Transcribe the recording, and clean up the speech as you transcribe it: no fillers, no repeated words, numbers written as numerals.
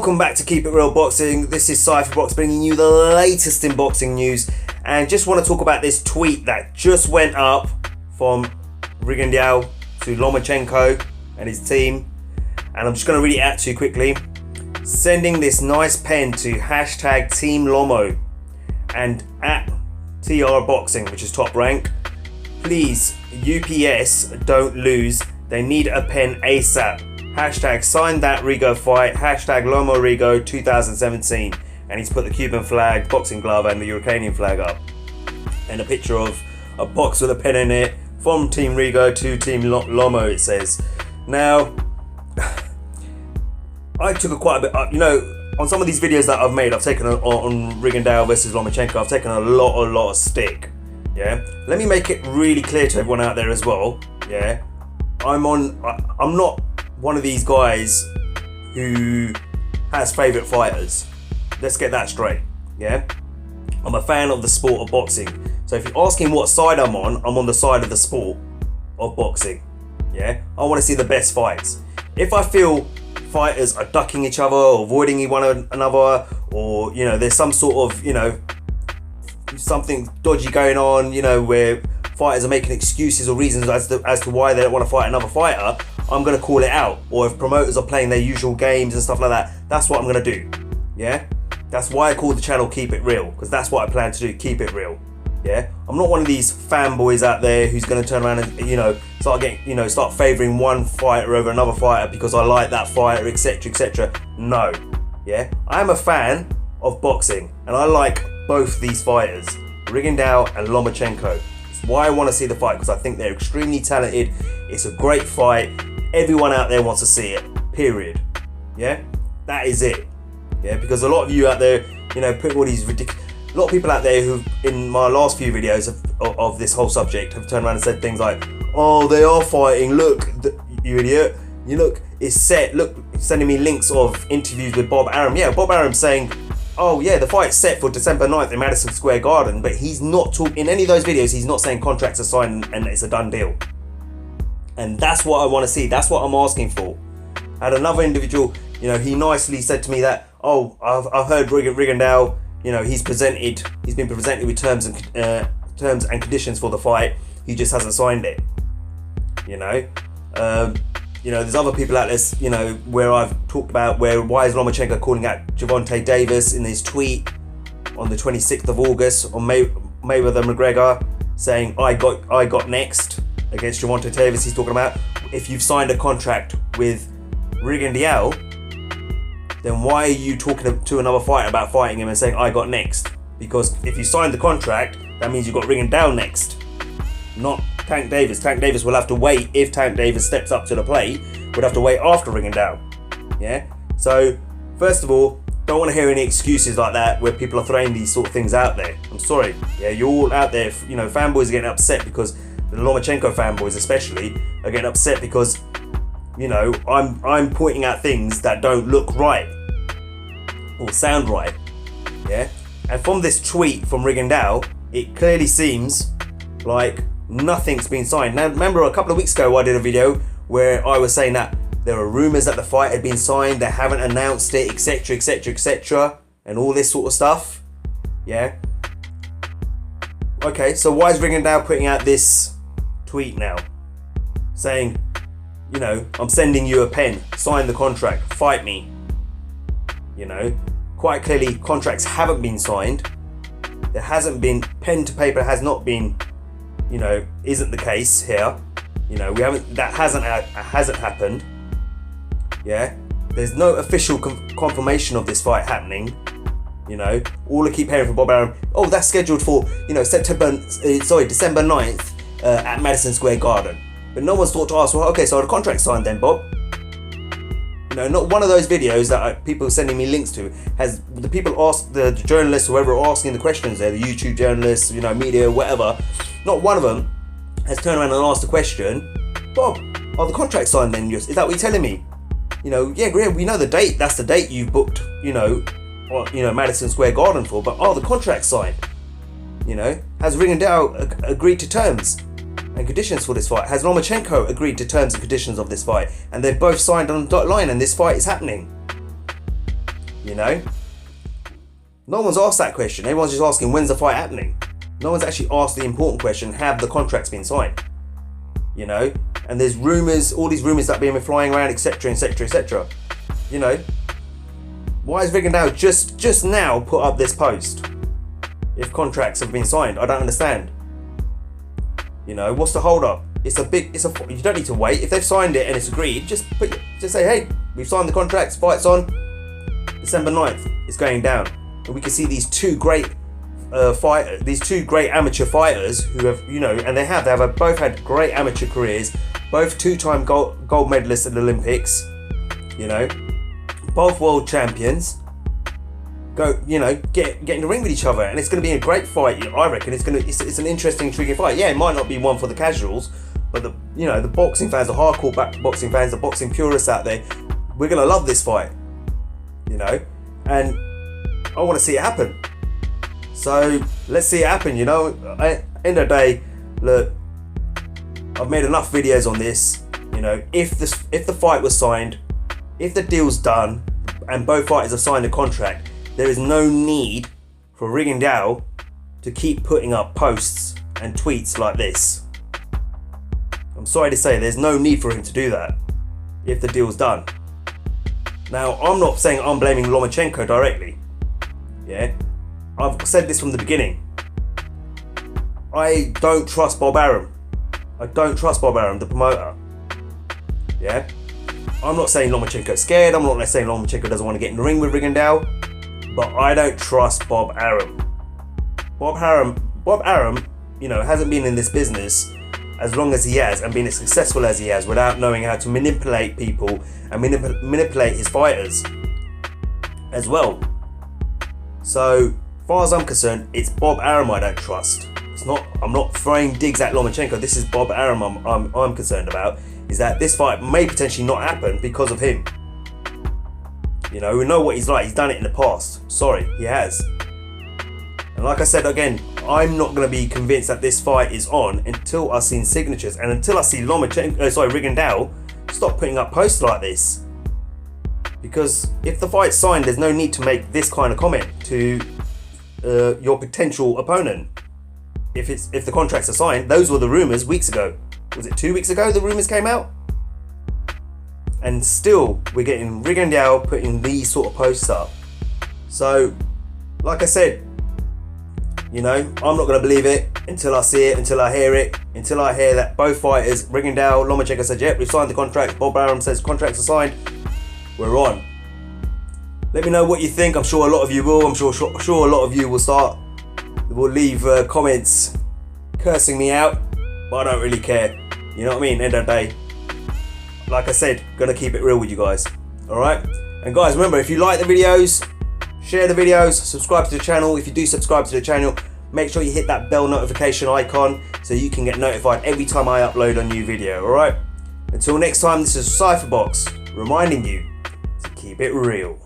Welcome back to Keep It Real Boxing. This is Cypherbox bringing you the latest in boxing news, and just want to talk about this tweet that just went up from Rigondeaux to Lomachenko and his team, and I'm just going to read it out to you quickly. Sending this nice pen to hashtag Team Lomo and at TR Boxing, which is Top Rank. Please, UPS, don't lose. They need a pen ASAP. Hashtag sign that Rigo fight. Hashtag Lomo Rigo 2017. And he's put the Cuban flag, boxing glove, and the Ukrainian flag up. And a picture of a box with a pen in it from Team Rigo to Team Lomo, it says. Now, I took quite a bit up, on some of these videos that I've made, I've taken on Rigondeaux versus Lomachenko, I've taken a lot of stick. Yeah, let me make it really clear to everyone out there as well. Yeah, I'm not one of these guys who has favourite fighters. Let's get that straight. Yeah, I'm a fan of the sport of boxing. So if you're asking what side I'm on the side of the sport of boxing. Yeah, I want to see the best fights. If I feel fighters are ducking each other or avoiding one another, or there's some sort of something dodgy going on, where fighters are making excuses or reasons as to why they don't want to fight another fighter, I'm going to call it out. Or if promoters are playing their usual games and stuff like that, that's what I'm going to do. Yeah, that's why I call the channel Keep It Real, because that's what I plan to do. Keep it real. Yeah, I'm not one of these fanboys out there who's going to turn around and start favouring one fighter over another fighter because I like that fighter, etc, etc. No. Yeah, I'm a fan of boxing and I like both these fighters, Rigondeaux and Lomachenko. It's why I want to see the fight, because I think they're extremely talented. It's a great fight. Everyone out there wants to see it, period. Yeah, that is it. Yeah, because a lot of you out there, put all these ridiculous... A lot of people out there who, in my last few videos of this whole subject, have turned around and said things like, "Oh, they are fighting. Look, you idiot. You look, it's set. Look," sending me links of interviews with Bob Arum. Yeah, Bob Arum saying, "Oh yeah, the fight's set for December 9th in Madison Square Garden," but he's not talking in any of those videos. He's not saying contracts are signed and it's a done deal. And that's what I want to see. That's what I'm asking for. I had another individual, he nicely said to me that, "Oh, I've heard Rigondeaux. He's been presented with terms and conditions for the fight. He just hasn't signed it." There's other people out there, where I've talked about why is Lomachenko calling out Gervonta Davis in his tweet on the 26th of August on Mayweather McGregor, saying I got next against Gervonta Davis. He's talking about, if you've signed a contract with Rigondeaux, then why are you talking to another fighter about fighting him and saying I got next? Because if you signed the contract, that means you've got Rigondeaux next, not Tank Davis. Tank Davis will have to wait. If Tank Davis steps up to the plate, would have to wait after Rigondeaux. Yeah. So first of all, don't want to hear any excuses like that where people are throwing these sort of things out there. I'm sorry. Yeah, you're all out there. Fanboys are getting upset because the Lomachenko fanboys especially are getting upset because I'm pointing out things that don't look right or sound right. Yeah. And from this tweet from Rigondeaux, it clearly seems like nothing's been signed. Now, remember a couple of weeks ago I did a video where I was saying that there are rumours that the fight had been signed, they haven't announced it, etc, etc, etc, and all this sort of stuff. Yeah. Okay, so why is Rigondeaux putting out this tweet now saying, I'm sending you a pen, sign the contract, fight me? Quite clearly contracts haven't been signed. There hasn't been, pen to paper has not been, isn't the case here. That hasn't happened. Yeah, there's no official confirmation of this fight happening. All I keep hearing from Bob Arum, oh, that's scheduled for December 9th at Madison Square Garden. But no one's thought to ask, well, okay, so the contract's signed then, Bob? Not one of those videos that people are sending me links to has the people the journalists, whoever are asking the questions there, the YouTube journalists, media, whatever, not one of them has turned around and asked the question, "Bob, are the contracts signed then? Is that what you're telling me?" Yeah, great, we know the date, that's the date you booked, Madison Square Garden for, but are the contracts signed? Has Rigondeaux agreed to terms and conditions for this fight? Has Lomachenko agreed to terms and conditions of this fight? And they've both signed on the dotted line and this fight is happening. You know? No one's asked that question. Everyone's just asking, when's the fight happening? No one's actually asked the important question, have the contracts been signed? You know? And there's rumours, all these rumours that have been flying around, etc, etc, etc. You know? Why has Rigondeaux just now put up this post? If contracts have been signed, I don't understand. You know, what's the hold up? You don't need to wait. If they've signed it and it's agreed, just say, hey, we've signed the contracts, fight's on. December 9th, it's going down. And we can see these two great amateur fighters who have, you know, and they have both had great amateur careers, both two-time gold medalists at the Olympics, you know, both world champions. Go, you know, get in the ring with each other, and it's going to be a great fight. I reckon it's an interesting, intriguing fight. Yeah, it might not be one for the casuals, but the boxing fans, the hardcore boxing fans, the boxing purists out there, we're going to love this fight. You know, and I want to see it happen. So let's see it happen. You know, end of the day, look, I've made enough videos on this. You know, if the fight was signed, if the deal's done, and both fighters have signed a contract, there is no need for Rigondeaux to keep putting up posts and tweets like this. I'm sorry to say, there's no need for him to do that if the deal's done. Now, I'm not saying I'm blaming Lomachenko directly. Yeah, I've said this from the beginning. I don't trust Bob Arum. I don't trust Bob Arum, the promoter. Yeah, I'm not saying Lomachenko's scared. I'm not saying Lomachenko doesn't want to get in the ring with Rigondeaux. But I don't trust Bob Arum. Bob Arum, you know, hasn't been in this business as long as he has and been as successful as he has without knowing how to manipulate people and manipulate his fighters as well. So, as far as I'm concerned, it's Bob Arum I don't trust. I'm not throwing digs at Lomachenko. This is Bob Arum I'm concerned about. Is that this fight may potentially not happen because of him. You know, we know what he's like. He's done it in the past. Sorry, he has. And like I said again, I'm not going to be convinced that this fight is on until I've seen signatures and until I see Rigondeaux stop putting up posts like this. Because if the fight's signed, there's no need to make this kind of comment to your potential opponent. If the contracts are signed, those were the rumours weeks ago. Was it 2 weeks ago the rumours came out? And still, we're getting Rigondeaux putting these sort of posts up. So, like I said, you know, I'm not going to believe it until I see it, until I hear it, until I hear that both fighters, Rigondeaux, Lomachenko said, yep, we've signed the contract. Bob Arum says contracts are signed. We're on. Let me know what you think. I'm sure a lot of you will. I'm sure a lot of you will leave comments cursing me out, but I don't really care. You know what I mean? End of the day, like I said, gonna keep it real with you guys. Alright? And guys, remember, if you like the videos, share the videos, subscribe to the channel. If you do subscribe to the channel, make sure you hit that bell notification icon so you can get notified every time I upload a new video. Alright? Until next time, this is Cypherbox reminding you to keep it real.